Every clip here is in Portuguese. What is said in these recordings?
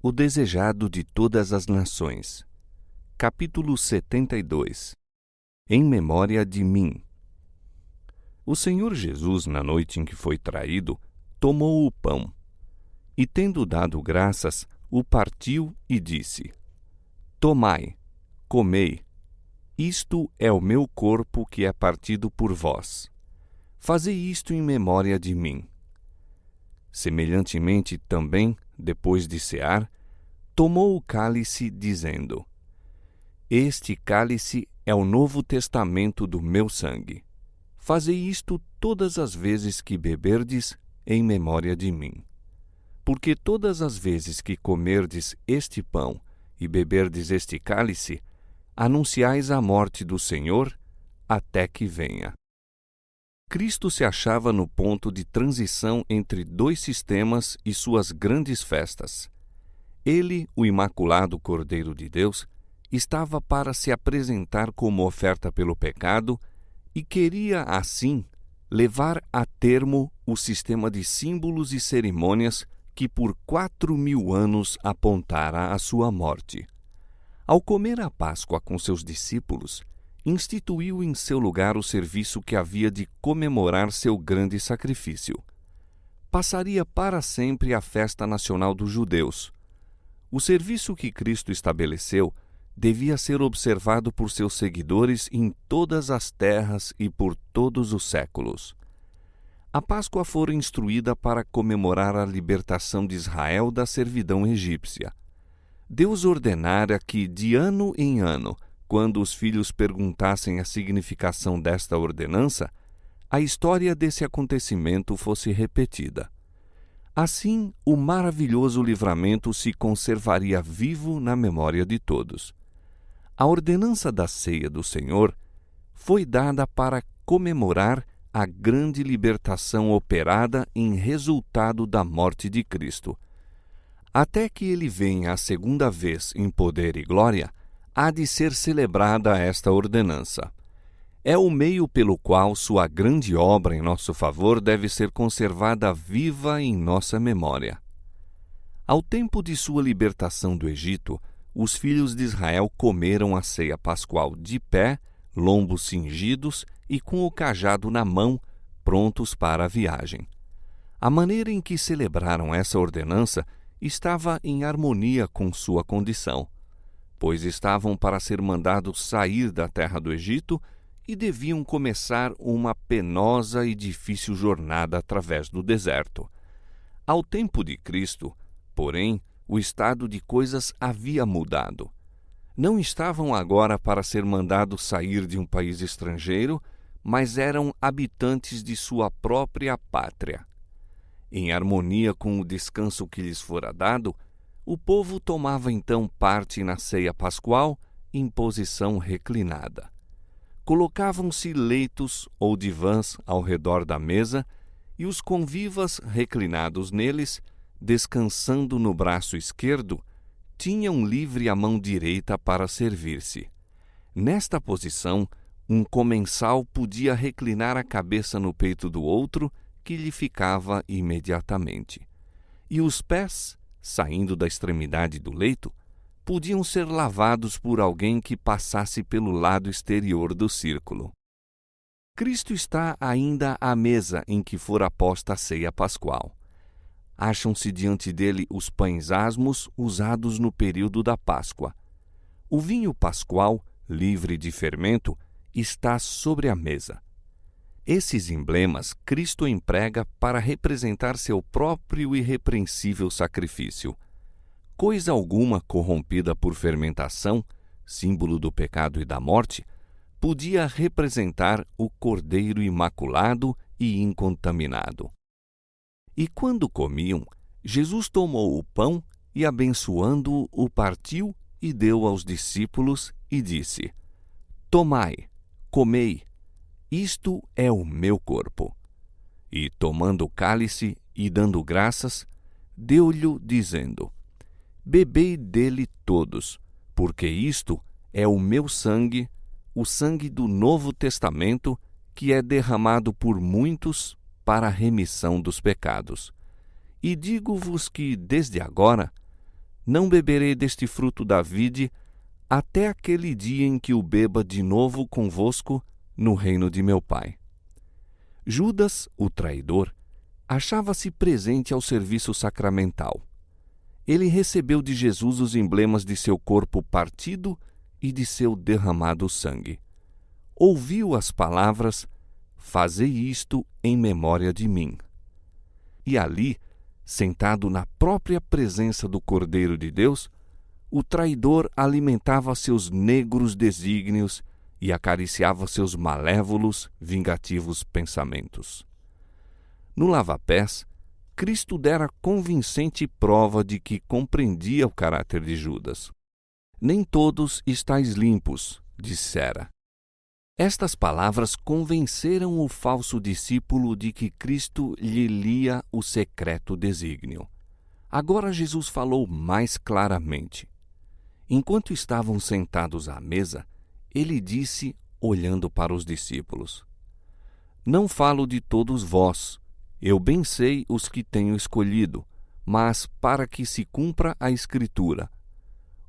O desejado de todas as nações. Capítulo 72. Em memória de mim. O Senhor Jesus, na noite em que foi traído, tomou o pão e, tendo dado graças, o partiu e disse: Tomai, comei, isto é o meu corpo que é partido por vós. Fazei isto em memória de mim. Semelhantemente também, depois de cear, tomou o cálice, dizendo: Este cálice é o novo testamento do meu sangue. Fazei isto todas as vezes que beberdes, em memória de mim. Porque todas as vezes que comerdes este pão e beberdes este cálice, anunciais a morte do Senhor até que venha. Cristo se achava no ponto de transição entre dois sistemas e suas grandes festas. Ele, o Imaculado Cordeiro de Deus, estava para se apresentar como oferta pelo pecado e queria, assim, levar a termo o sistema de símbolos e cerimônias que por 4.000 anos apontara à sua morte. Ao comer a Páscoa com seus discípulos, instituiu em seu lugar o serviço que havia de comemorar seu grande sacrifício. Passaria para sempre a festa nacional dos judeus. O serviço que Cristo estabeleceu devia ser observado por seus seguidores em todas as terras e por todos os séculos. A Páscoa fora instruída para comemorar a libertação de Israel da servidão egípcia. Deus ordenara que, de ano em ano, quando os filhos perguntassem a significação desta ordenança, a história desse acontecimento fosse repetida. Assim, o maravilhoso livramento se conservaria vivo na memória de todos. A ordenança da ceia do Senhor foi dada para comemorar a grande libertação operada em resultado da morte de Cristo. Até que ele venha a segunda vez em poder e glória, há de ser celebrada esta ordenança. É o meio pelo qual sua grande obra em nosso favor deve ser conservada viva em nossa memória. Ao tempo de sua libertação do Egito, os filhos de Israel comeram a ceia pascual de pé, lombos cingidos e com o cajado na mão, prontos para a viagem. A maneira em que celebraram essa ordenança estava em harmonia com sua condição, pois estavam para ser mandados sair da terra do Egito e deviam começar uma penosa e difícil jornada através do deserto. Ao tempo de Cristo, porém, o estado de coisas havia mudado. Não estavam agora para ser mandados sair de um país estrangeiro, mas eram habitantes de sua própria pátria. Em harmonia com o descanso que lhes fora dado, o povo tomava então parte na ceia pascual em posição reclinada. Colocavam-se leitos ou divãs ao redor da mesa e os convivas reclinados neles, descansando no braço esquerdo, tinham livre a mão direita para servir-se. Nesta posição, um comensal podia reclinar a cabeça no peito do outro, que lhe ficava imediatamente. E os pés, saindo da extremidade do leito, podiam ser lavados por alguém que passasse pelo lado exterior do círculo. Cristo está ainda à mesa em que fora posta a ceia pascual. Acham-se diante dele os pães asmos usados no período da Páscoa. O vinho pascual, livre de fermento, está sobre a mesa. Esses emblemas Cristo emprega para representar seu próprio irrepreensível sacrifício. Coisa alguma corrompida por fermentação, símbolo do pecado e da morte, podia representar o Cordeiro imaculado e incontaminado. E quando comiam, Jesus tomou o pão e, abençoando-o, o partiu e deu aos discípulos e disse: Tomai, comei, isto é o meu corpo. E, tomando o cálice e dando graças, deu-lhe, dizendo: Bebei dele todos, porque isto é o meu sangue, o sangue do Novo Testamento, que é derramado por muitos para a remissão dos pecados. E digo-vos que, desde agora, não beberei deste fruto da vide, até aquele dia em que o beba de novo convosco no reino de meu Pai. Judas, o traidor, achava-se presente ao serviço sacramental. Ele recebeu de Jesus os emblemas de seu corpo partido e de seu derramado sangue. Ouviu as palavras: "Fazei isto em memória de mim." E ali, sentado na própria presença do Cordeiro de Deus, o traidor alimentava seus negros desígnios e acariciava seus malévolos, vingativos pensamentos. No lava-pés, Cristo dera convincente prova de que compreendia o caráter de Judas. "Nem todos estáis limpos", dissera. Estas palavras convenceram o falso discípulo de que Cristo lhe lia o secreto desígnio. Agora Jesus falou mais claramente. Enquanto estavam sentados à mesa, ele disse, olhando para os discípulos: "Não falo de todos vós, eu bem sei os que tenho escolhido, mas para que se cumpra a Escritura: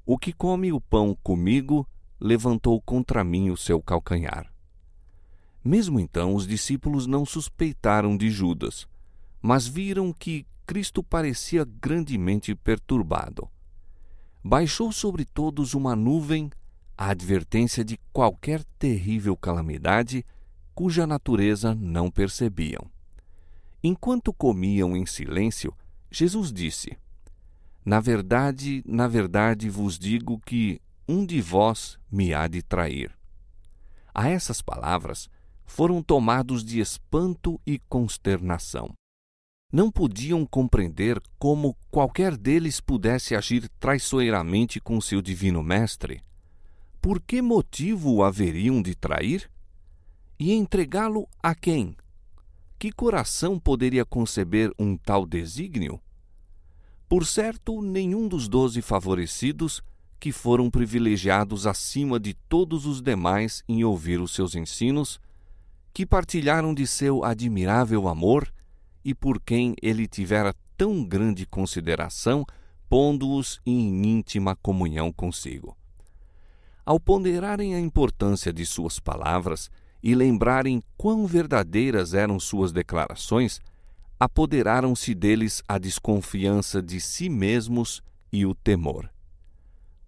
o que come o pão comigo, levantou contra mim o seu calcanhar." Mesmo então, os discípulos não suspeitaram de Judas, mas viram que Cristo parecia grandemente perturbado. Baixou sobre todos uma nuvem, a advertência de qualquer terrível calamidade, cuja natureza não percebiam. Enquanto comiam em silêncio, Jesus disse: na verdade vos digo que um de vós me há de trair." A essas palavras foram tomados de espanto e consternação. Não podiam compreender como qualquer deles pudesse agir traiçoeiramente com seu divino mestre. Por que motivo o haveriam de trair? E entregá-lo a quem? Que coração poderia conceber um tal desígnio? Por certo, nenhum dos 12 favorecidos, que foram privilegiados acima de todos os demais em ouvir os seus ensinos, que partilharam de seu admirável amor e por quem ele tivera tão grande consideração, pondo-os em íntima comunhão consigo. Ao ponderarem a importância de suas palavras e lembrarem quão verdadeiras eram suas declarações, apoderaram-se deles a desconfiança de si mesmos e o temor.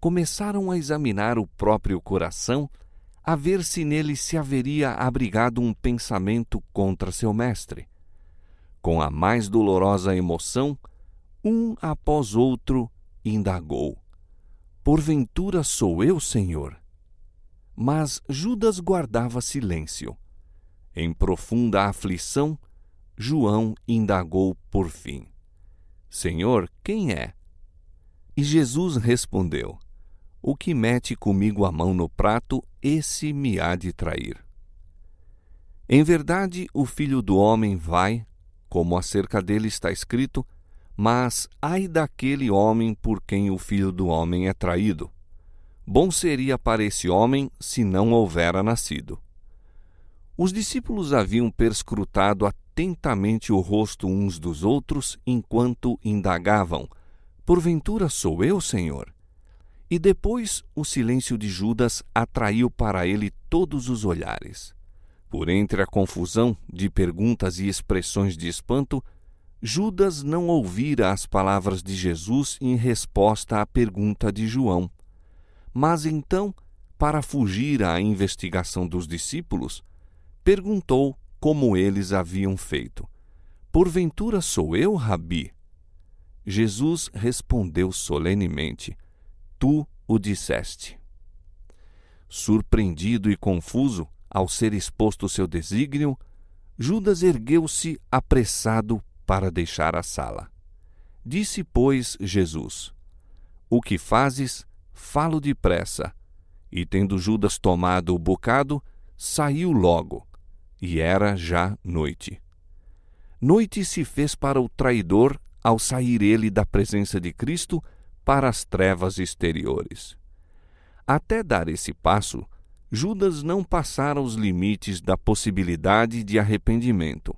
Começaram a examinar o próprio coração, a ver se nele se haveria abrigado um pensamento contra seu mestre. Com a mais dolorosa emoção, um após outro indagou: "Porventura sou eu, Senhor?" Mas Judas guardava silêncio. Em profunda aflição, João indagou por fim: "Senhor, quem é?" E Jesus respondeu: "O que mete comigo a mão no prato, esse me há de trair. Em verdade, o Filho do Homem vai, como acerca dele está escrito, mas ai daquele homem por quem o Filho do Homem é traído. Bom seria para esse homem se não houvera nascido." Os discípulos haviam perscrutado atentamente o rosto uns dos outros enquanto indagavam: "Porventura sou eu, Senhor?" E depois o silêncio de Judas atraiu para ele todos os olhares. Por entre a confusão de perguntas e expressões de espanto, Judas não ouvira as palavras de Jesus em resposta à pergunta de João. Mas então, para fugir à investigação dos discípulos, perguntou como eles haviam feito: "Porventura sou eu, Rabi?" Jesus respondeu solenemente: "Tu o disseste." Surpreendido e confuso, ao ser exposto seu desígnio, Judas ergueu-se apressado para deixar a sala. Disse, pois, Jesus: "O que fazes, falo depressa." E tendo Judas tomado o bocado, saiu logo, e era já noite. Noite se fez para o traidor ao sair ele da presença de Cristo para as trevas exteriores. Até dar esse passo, Judas não passara os limites da possibilidade de arrependimento.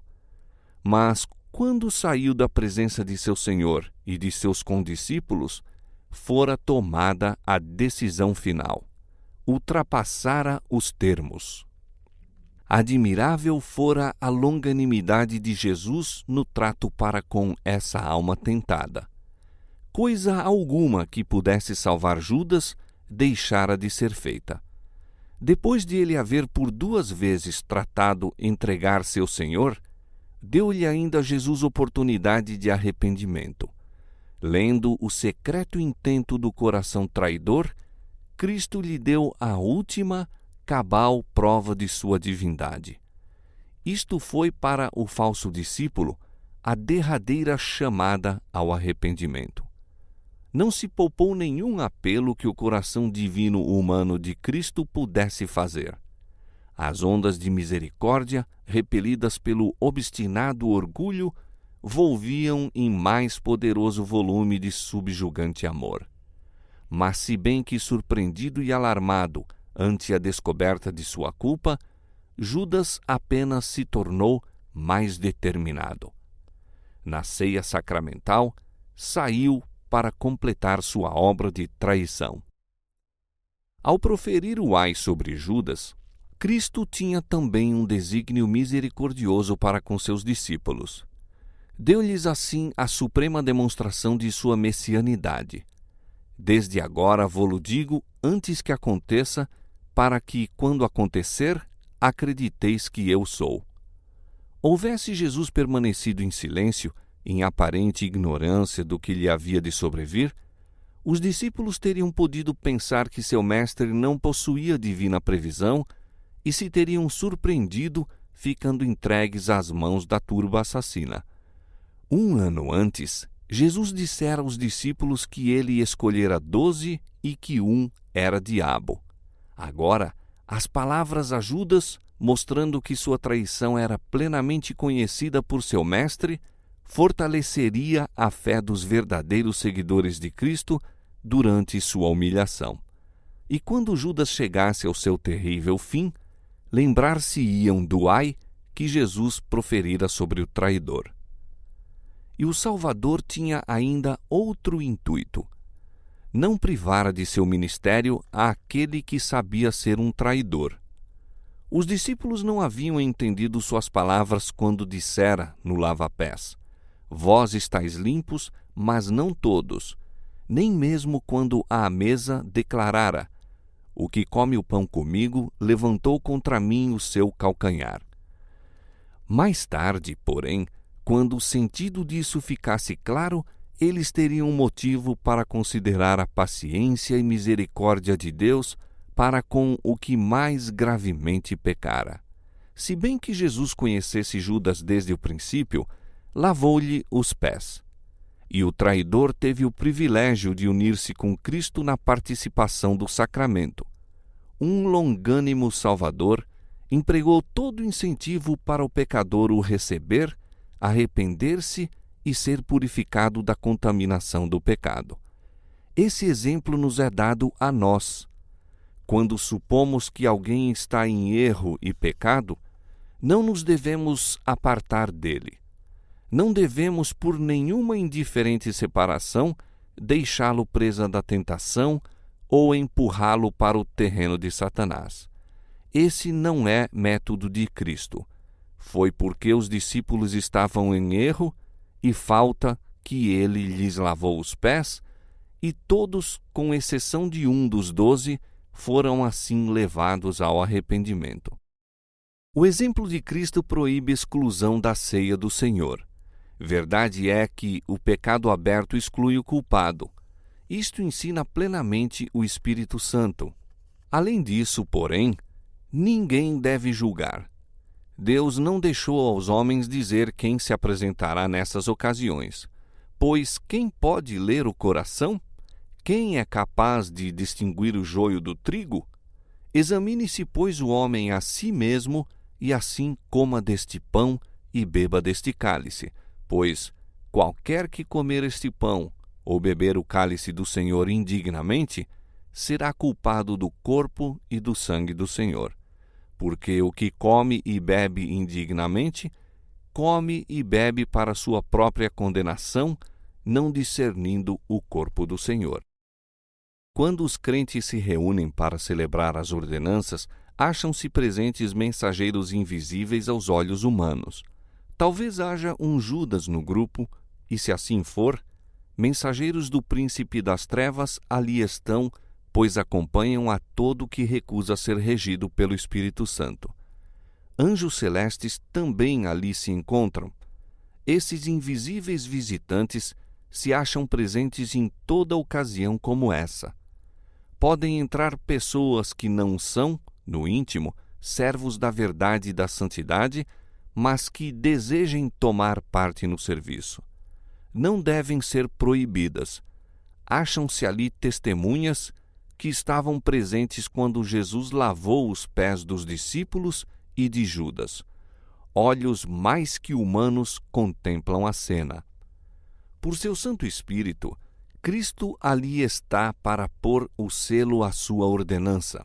Mas, quando saiu da presença de seu Senhor e de seus condiscípulos, fora tomada a decisão final. Ultrapassara os termos. Admirável fora a longanimidade de Jesus no trato para com essa alma tentada. Coisa alguma que pudesse salvar Judas deixara de ser feita. Depois de ele haver por 2 vezes tratado entregar seu Senhor, deu-lhe ainda Jesus oportunidade de arrependimento. Lendo o secreto intento do coração traidor, Cristo lhe deu a última, cabal prova de sua divindade. Isto foi para o falso discípulo a derradeira chamada ao arrependimento. Não se poupou nenhum apelo que o coração divino humano de Cristo pudesse fazer. As ondas de misericórdia, repelidas pelo obstinado orgulho, volviam em mais poderoso volume de subjugante amor. Mas se bem que surpreendido e alarmado ante a descoberta de sua culpa, Judas apenas se tornou mais determinado. Na ceia sacramental, saiu para completar sua obra de traição. Ao proferir o ai sobre Judas, Cristo tinha também um desígnio misericordioso para com seus discípulos. Deu-lhes assim a suprema demonstração de sua messianidade. Desde agora vô-lo digo antes que aconteça, para que, quando acontecer, acrediteis que eu sou. Houvesse Jesus permanecido em silêncio, em aparente ignorância do que lhe havia de sobrevir, os discípulos teriam podido pensar que seu mestre não possuía divina previsão e se teriam surpreendido ficando entregues às mãos da turba assassina. 1 ano antes, Jesus dissera aos discípulos que ele escolhera 12 e que um era diabo. Agora, as palavras a Judas, mostrando que sua traição era plenamente conhecida por seu mestre, fortaleceria a fé dos verdadeiros seguidores de Cristo durante sua humilhação. E quando Judas chegasse ao seu terrível fim, lembrar-se-iam do ai que Jesus proferira sobre o traidor. E o Salvador tinha ainda outro intuito. Não privara de seu ministério àquele que sabia ser um traidor. Os discípulos não haviam entendido suas palavras quando dissera no lava-pés: Vós estáis limpos, mas não todos. Nem mesmo quando à mesa declarara: O que come o pão comigo levantou contra mim o seu calcanhar. Mais tarde, porém, quando o sentido disso ficasse claro, eles teriam motivo para considerar a paciência e misericórdia de Deus para com o que mais gravemente pecara. Se bem que Jesus conhecesse Judas desde o princípio, lavou-lhe os pés. E o traidor teve o privilégio de unir-se com Cristo na participação do sacramento. Um longânimo Salvador empregou todo o incentivo para o pecador o receber, arrepender-se e ser purificado da contaminação do pecado. Esse exemplo nos é dado a nós. Quando supomos que alguém está em erro e pecado, não nos devemos apartar dele. Não devemos, por nenhuma indiferente separação, deixá-lo presa da tentação ou empurrá-lo para o terreno de Satanás. Esse não é método de Cristo. Foi porque os discípulos estavam em erro e falta que ele lhes lavou os pés, e todos, com exceção de um dos 12, foram assim levados ao arrependimento. O exemplo de Cristo proíbe exclusão da ceia do Senhor. Verdade é que o pecado aberto exclui o culpado. Isto ensina plenamente o Espírito Santo. Além disso, porém, ninguém deve julgar. Deus não deixou aos homens dizer quem se apresentará nessas ocasiões, pois quem pode ler o coração? Quem é capaz de distinguir o joio do trigo? Examine-se, pois, o homem a si mesmo, e assim coma deste pão e beba deste cálice, pois qualquer que comer este pão ou beber o cálice do Senhor indignamente, será culpado do corpo e do sangue do Senhor. Porque o que come e bebe indignamente, come e bebe para sua própria condenação, não discernindo o corpo do Senhor. Quando os crentes se reúnem para celebrar as ordenanças, acham-se presentes mensageiros invisíveis aos olhos humanos. Talvez haja um Judas no grupo, e se assim for, mensageiros do príncipe das trevas ali estão, pois acompanham a todo que recusa ser regido pelo Espírito Santo. Anjos celestes também ali se encontram. Esses invisíveis visitantes se acham presentes em toda ocasião como essa. Podem entrar pessoas que não são, no íntimo, servos da verdade e da santidade, mas que desejem tomar parte no serviço. Não devem ser proibidas. Acham-se ali testemunhas que estavam presentes quando Jesus lavou os pés dos discípulos e de Judas. Olhos mais que humanos contemplam a cena. Por seu Santo Espírito, Cristo ali está para pôr o selo à sua ordenança.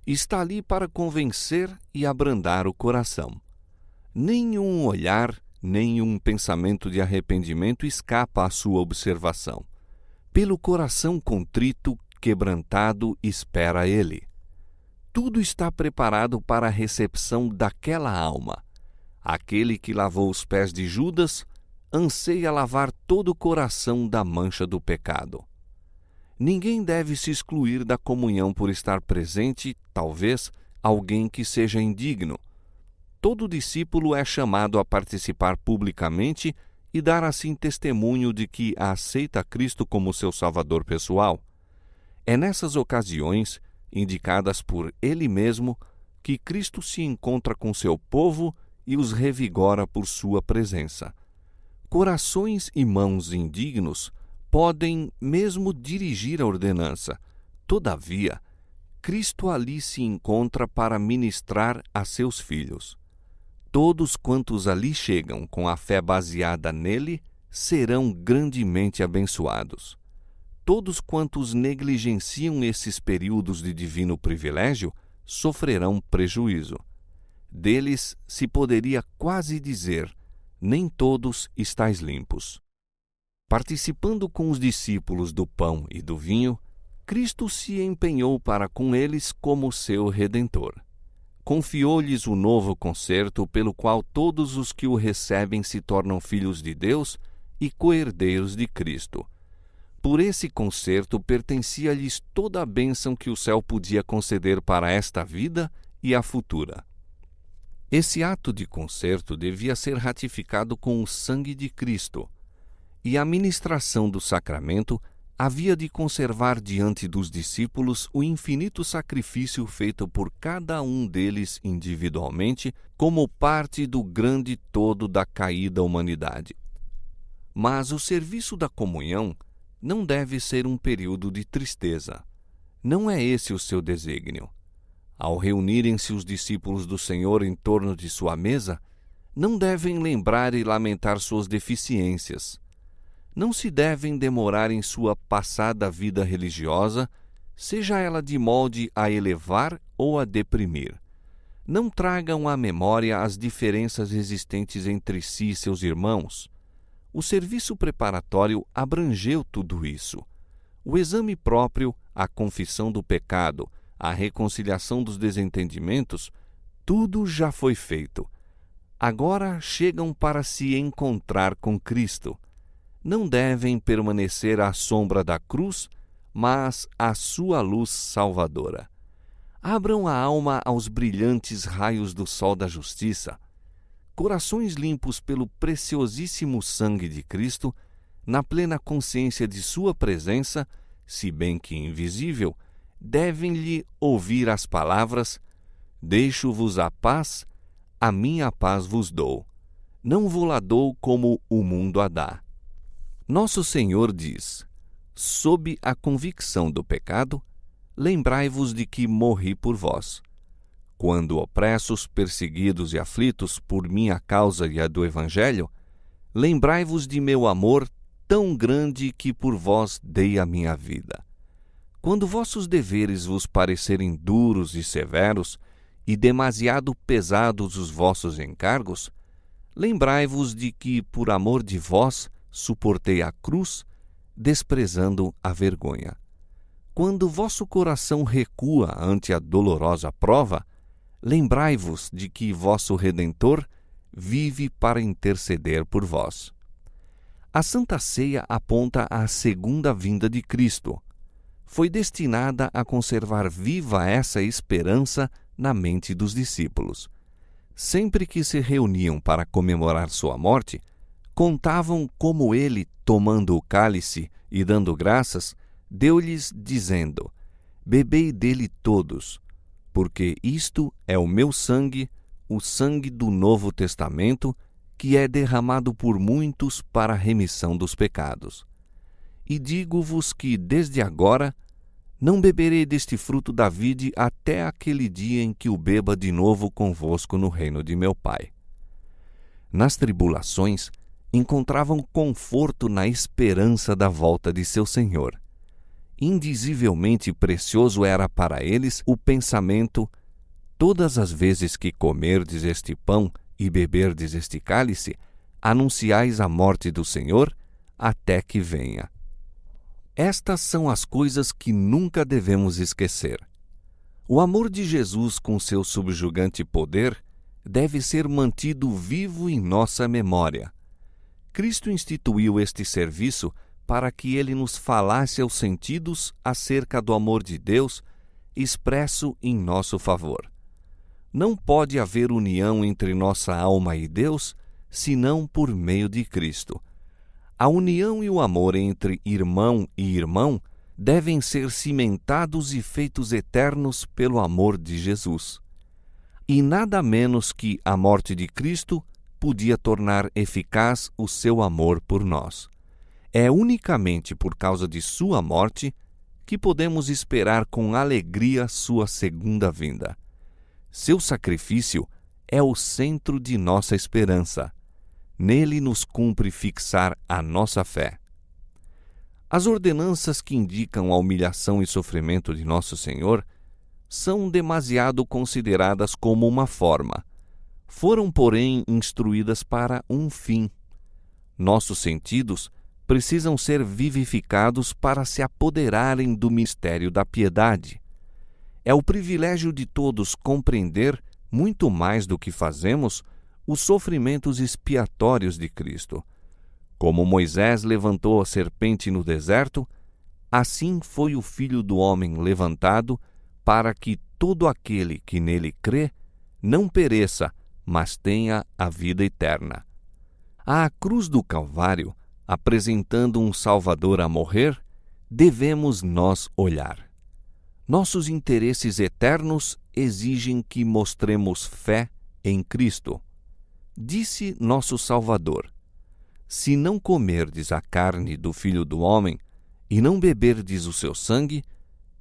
Está ali para convencer e abrandar o coração. Nenhum olhar, nenhum pensamento de arrependimento escapa à sua observação. Pelo coração contrito, quebrantado, espera ele. Tudo está preparado para a recepção daquela alma. Aquele que lavou os pés de Judas anseia lavar todo o coração da mancha do pecado. Ninguém deve se excluir da comunhão por estar presente, talvez, alguém que seja indigno. Todo discípulo é chamado a participar publicamente e dar assim testemunho de que aceita Cristo como seu Salvador pessoal. É nessas ocasiões, indicadas por Ele mesmo, que Cristo se encontra com seu povo e os revigora por sua presença. Corações e mãos indignos podem mesmo dirigir a ordenança. Todavia, Cristo ali se encontra para ministrar a seus filhos. Todos quantos ali chegam com a fé baseada nele serão grandemente abençoados. Todos quantos negligenciam esses períodos de divino privilégio sofrerão prejuízo. Deles se poderia quase dizer: nem todos estáis limpos. Participando com os discípulos do pão e do vinho, Cristo se empenhou para com eles como seu Redentor. Confiou-lhes o novo concerto pelo qual todos os que o recebem se tornam filhos de Deus e co-herdeiros de Cristo. Por esse concerto pertencia-lhes toda a bênção que o céu podia conceder para esta vida e a futura. Esse ato de concerto devia ser ratificado com o sangue de Cristo, e a ministração do sacramento havia de conservar diante dos discípulos o infinito sacrifício feito por cada um deles individualmente como parte do grande todo da caída humanidade. Mas o serviço da comunhão não deve ser um período de tristeza. Não é esse o seu desígnio. Ao reunirem-se os discípulos do Senhor em torno de sua mesa, não devem lembrar e lamentar suas deficiências. Não se devem demorar em sua passada vida religiosa, seja ela de molde a elevar ou a deprimir. Não tragam à memória as diferenças existentes entre si e seus irmãos. O serviço preparatório abrangeu tudo isso. O exame próprio, a confissão do pecado, a reconciliação dos desentendimentos, tudo já foi feito. Agora chegam para se encontrar com Cristo. Não devem permanecer à sombra da cruz, mas à sua luz salvadora. Abram a alma aos brilhantes raios do sol da justiça. Corações limpos pelo preciosíssimo sangue de Cristo, na plena consciência de sua presença, se bem que invisível, devem-lhe ouvir as palavras: deixo-vos a paz, a minha paz vos dou. Não vou-la dou como o mundo a dá. Nosso Senhor diz: sob a convicção do pecado, lembrai-vos de que morri por vós. Quando opressos, perseguidos e aflitos por minha causa e a do Evangelho, lembrai-vos de meu amor tão grande que por vós dei a minha vida. Quando vossos deveres vos parecerem duros e severos, e demasiado pesados os vossos encargos, lembrai-vos de que, por amor de vós, suportei a cruz, desprezando a vergonha. quando vosso coração recua ante a dolorosa prova, lembrai-vos de que vosso Redentor vive para interceder por vós. A Santa Ceia aponta à segunda vinda de Cristo. Foi destinada a conservar viva essa esperança na mente dos discípulos. Sempre que se reuniam para comemorar sua morte, contavam como ele, tomando o cálice e dando graças, deu-lhes dizendo: bebei dele todos, porque isto é o meu sangue, o sangue do Novo Testamento, que é derramado por muitos para a remissão dos pecados. E digo-vos que, desde agora, não beberei deste fruto da vide até aquele dia em que o beba de novo convosco no reino de meu Pai. Nas tribulações, encontravam conforto na esperança da volta de seu Senhor. Indizivelmente precioso era para eles o pensamento: todas as vezes que comerdes este pão e beberdes este cálice, anunciais a morte do Senhor até que venha. Estas são as coisas que nunca devemos esquecer. O amor de Jesus com seu subjugante poder deve ser mantido vivo em nossa memória. Cristo instituiu este serviço para que ele nos falasse aos sentidos acerca do amor de Deus expresso em nosso favor. Não pode haver união entre nossa alma e Deus, senão por meio de Cristo. A união e o amor entre irmão e irmão devem ser cimentados e feitos eternos pelo amor de Jesus. E nada menos que a morte de Cristo podia tornar eficaz o seu amor por nós. É unicamente por causa de sua morte que podemos esperar com alegria sua segunda vinda. Seu sacrifício é o centro de nossa esperança. Nele nos cumpre fixar a nossa fé. As ordenanças que indicam a humilhação e sofrimento de nosso Senhor são demasiado consideradas como uma forma. Foram, porém, instruídas para um fim. Nossos sentidos precisam ser vivificados para se apoderarem do mistério da piedade. É o privilégio de todos compreender, muito mais do que fazemos, os sofrimentos expiatórios de Cristo. Como Moisés levantou a serpente no deserto, assim foi o Filho do Homem levantado, para que todo aquele que nele crê não pereça, mas tenha a vida eterna. À cruz do Calvário, apresentando um Salvador a morrer, devemos nós olhar. Nossos interesses eternos exigem que mostremos fé em Cristo. Disse nosso Salvador: se não comerdes a carne do Filho do Homem e não beberdes o seu sangue,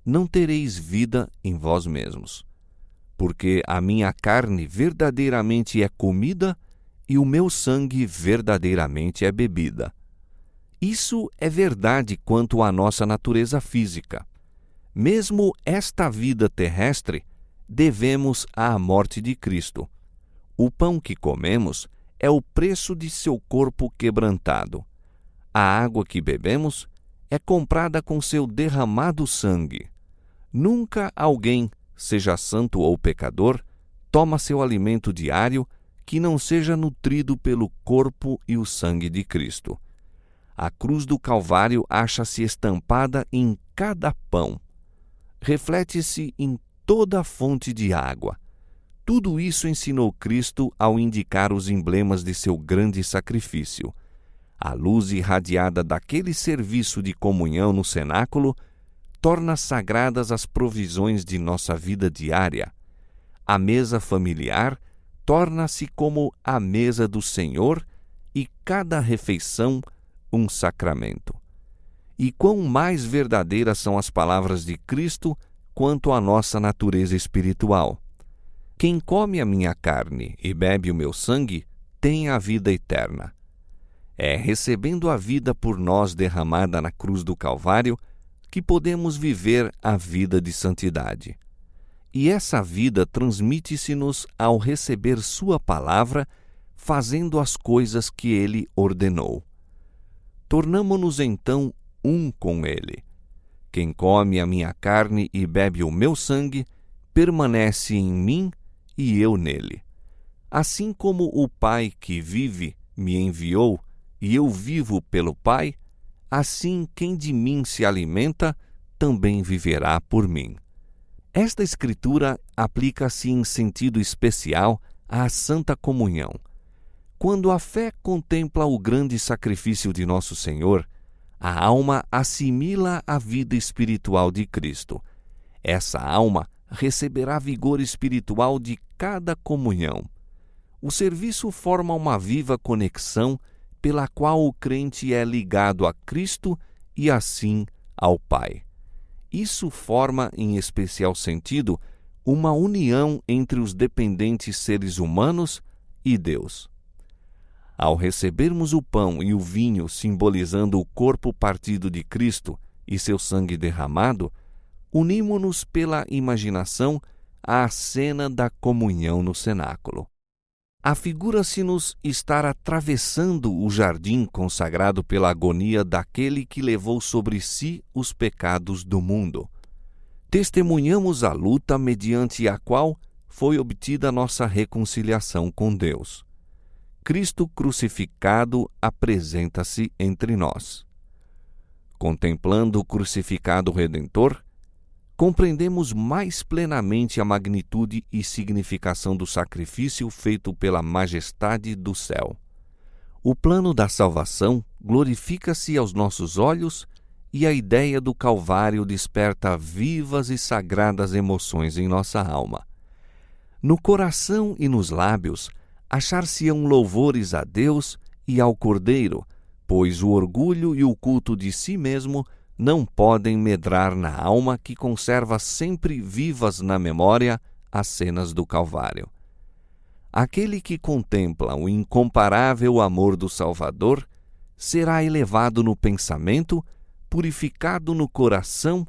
não tereis vida em vós mesmos. Porque a minha carne verdadeiramente é comida e o meu sangue verdadeiramente é bebida. Isso é verdade quanto à nossa natureza física. Mesmo esta vida terrestre, devemos à morte de Cristo. O pão que comemos é o preço de seu corpo quebrantado. A água que bebemos é comprada com seu derramado sangue. Nunca alguém, seja santo ou pecador, toma seu alimento diário que não seja nutrido pelo corpo e o sangue de Cristo. A cruz do Calvário acha-se estampada em cada pão. Reflete-se em toda a fonte de água. Tudo isso ensinou Cristo ao indicar os emblemas de seu grande sacrifício. A luz irradiada daquele serviço de comunhão no cenáculo torna sagradas as provisões de nossa vida diária. A mesa familiar torna-se como a mesa do Senhor e cada refeição um sacramento. E quão mais verdadeiras são as palavras de Cristo quanto à nossa natureza espiritual. Quem come a minha carne e bebe o meu sangue tem a vida eterna. É recebendo a vida por nós derramada na cruz do Calvário que podemos viver a vida de santidade. E essa vida transmite-se-nos ao receber sua palavra, fazendo as coisas que ele ordenou. Tornamo-nos então um com ele. Quem come a minha carne e bebe o meu sangue, permanece em mim e eu nele. Assim como o Pai que vive me enviou e eu vivo pelo Pai, assim quem de mim se alimenta também viverá por mim. Esta escritura aplica-se em sentido especial à Santa Comunhão. Quando a fé contempla o grande sacrifício de Nosso Senhor, a alma assimila a vida espiritual de Cristo. Essa alma receberá vigor espiritual de cada comunhão. O serviço forma uma viva conexão pela qual o crente é ligado a Cristo e assim ao Pai. Isso forma, em especial sentido, uma união entre os dependentes seres humanos e Deus. Ao recebermos o pão e o vinho simbolizando o corpo partido de Cristo e seu sangue derramado, unimo-nos pela imaginação à cena da comunhão no cenáculo. Afigura-se-nos estar atravessando o jardim consagrado pela agonia daquele que levou sobre si os pecados do mundo. Testemunhamos a luta mediante a qual foi obtida nossa reconciliação com Deus. Cristo crucificado apresenta-se entre nós. Contemplando o crucificado Redentor, compreendemos mais plenamente a magnitude e significação do sacrifício feito pela majestade do céu. O plano da salvação glorifica-se aos nossos olhos e a ideia do Calvário desperta vivas e sagradas emoções em nossa alma. No coração e nos lábios achar-se-ão louvores a Deus e ao Cordeiro, pois o orgulho e o culto de si mesmo não podem medrar na alma que conserva sempre vivas na memória as cenas do Calvário. Aquele que contempla o incomparável amor do Salvador será elevado no pensamento, purificado no coração,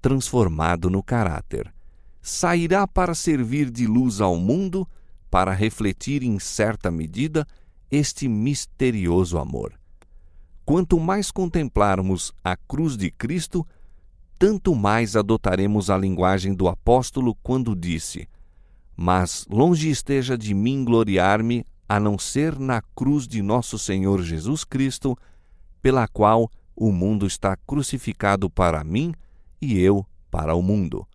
transformado no caráter. Sairá para servir de luz ao mundo, para refletir em certa medida este misterioso amor. Quanto mais contemplarmos a cruz de Cristo, tanto mais adotaremos a linguagem do apóstolo quando disse: "Mas longe esteja de mim gloriar-me, a não ser na cruz de nosso Senhor Jesus Cristo, pela qual o mundo está crucificado para mim e eu para o mundo."